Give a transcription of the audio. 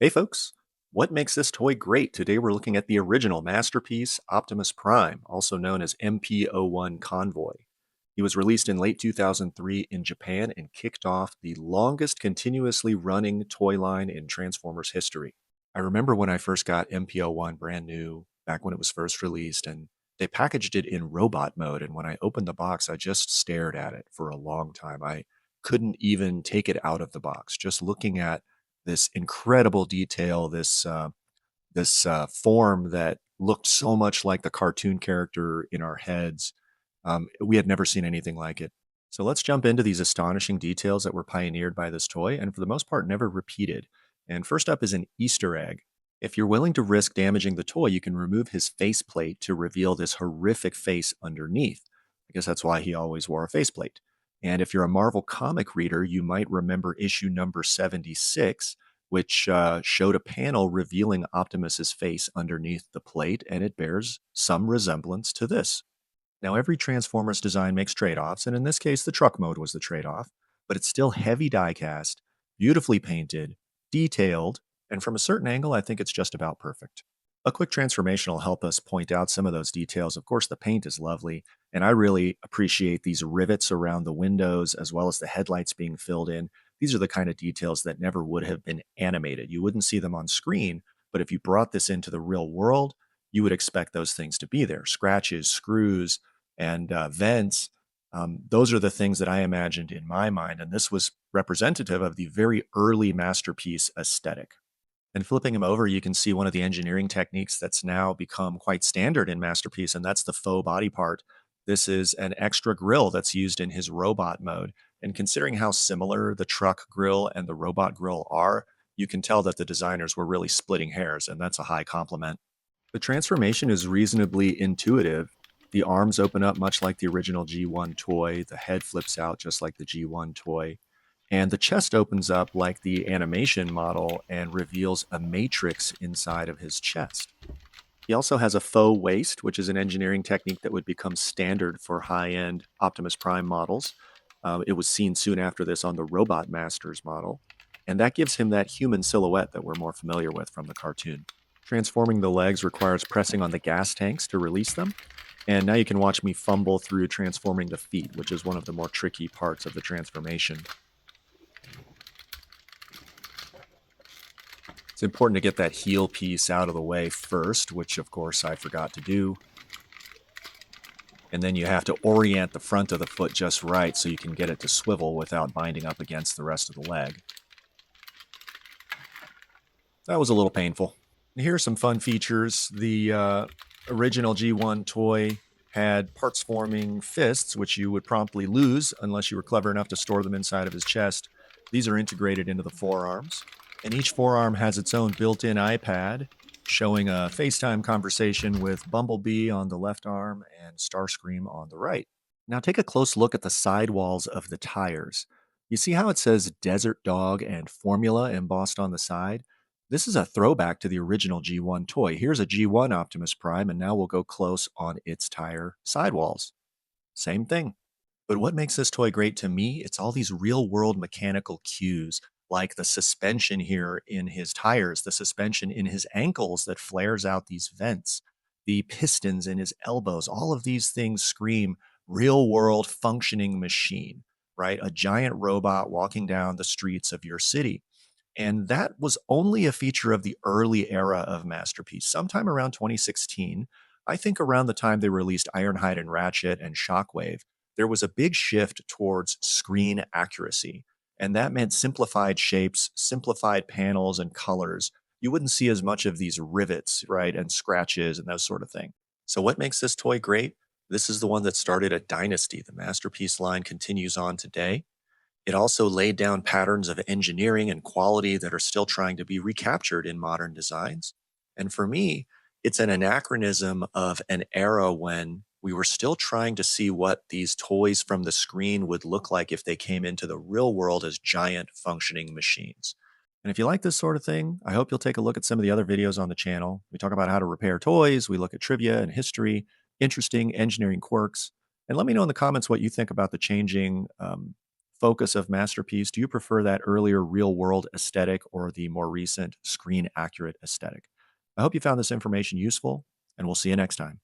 Hey folks, what makes this toy great? Today we're looking at the original Masterpiece Optimus Prime, also known as MP-01 Convoy. He was released in late 2003 in Japan and kicked off the longest continuously running toy line in Transformers history. I remember when I first got MP-01 brand new, back when it was first released, and they packaged it in robot mode. And when I opened the box, I just stared at it for a long time. I couldn't even take it out of the box, just looking at this incredible detail, this form that looked so much like the cartoon character in our heads. We had never seen anything like it. So let's jump into these astonishing details that were pioneered by this toy and for the most part never repeated. And first up is an Easter egg. If you're willing to risk damaging the toy, you can remove his faceplate to reveal this horrific face underneath. I guess that's why he always wore a faceplate. And if you're a Marvel comic reader, you might remember issue number 76, which showed a panel revealing Optimus's face underneath the plate, and it bears some resemblance to this. Now, every Transformers design makes trade offs, and in this case, the truck mode was the trade off, but it's still heavy die cast, beautifully painted, detailed, and from a certain angle, I think it's just about perfect. A quick transformation will help us point out some of those details. Of course, the paint is lovely, and I really appreciate these rivets around the windows as well as the headlights being filled in. These are the kind of details that never would have been animated. You wouldn't see them on screen, but if you brought this into the real world, you would expect those things to be there. Scratches, screws, and vents. Those are the things that I imagined in my mind, and this was representative of the very early Masterpiece aesthetic. And flipping him over, you can see one of the engineering techniques that's now become quite standard in Masterpiece, and that's the faux body part. This is an extra grill that's used in his robot mode. And considering how similar the truck grill and the robot grill are, you can tell that the designers were really splitting hairs, and that's a high compliment. The transformation is reasonably intuitive. The arms open up much like the original G1 toy, the head flips out just like the G1 toy, and the chest opens up like the animation model and reveals a matrix inside of his chest. He also has a faux waist, which is an engineering technique that would become standard for high end Optimus Prime models. It was seen soon after this on the Robot Masters model, and that gives him that human silhouette that we're more familiar with from the cartoon. Transforming the legs requires pressing on the gas tanks to release them, and now you can watch me fumble through transforming the feet, which is one of the more tricky parts of the transformation. It's important to get that heel piece out of the way first, which of course I forgot to do. And then you have to orient the front of the foot just right so you can get it to swivel without binding up against the rest of the leg. That was a little painful. Here are some fun features. The original G1 toy had parts forming fists, which you would promptly lose unless you were clever enough to store them inside of his chest. These are integrated into the forearms, and each forearm has its own built-in iPad showing a FaceTime conversation with Bumblebee on the left arm and Starscream on the right. Now take a close look at the sidewalls of the tires. You see how it says Desert Dog and Formula embossed on the side? This is a throwback to the original G1 toy. Here's a G1 Optimus Prime, and now we'll go close on its tire sidewalls. Same thing. But what makes this toy great to me, it's all these real world mechanical cues, like the suspension here in his tires, the suspension in his ankles that flares out these vents, the pistons in his elbows. All of these things scream real world functioning machine, right? A giant robot walking down the streets of your city. And that was only a feature of the early era of Masterpiece, sometime around 2016. I think around the time they released Ironhide and Ratchet and Shockwave, there was a big shift towards screen accuracy. And that meant simplified shapes, simplified panels and colors. You wouldn't see as much of these rivets, right, and scratches and those sort of thing. So what makes this toy great? This is the one that started a dynasty. The Masterpiece line continues on today. It also laid down patterns of engineering and quality that are still trying to be recaptured in modern designs. And for me, it's an anachronism of an era when we were still trying to see what these toys from the screen would look like if they came into the real world as giant functioning machines. And if you like this sort of thing, I hope you'll take a look at some of the other videos on the channel. We talk about how to repair toys, we look at trivia and history, interesting engineering quirks, and let me know in the comments what you think about the changing focus of Masterpiece, do you prefer that earlier real world aesthetic or the more recent screen accurate aesthetic? I hope you found this information useful, and we'll see you next time.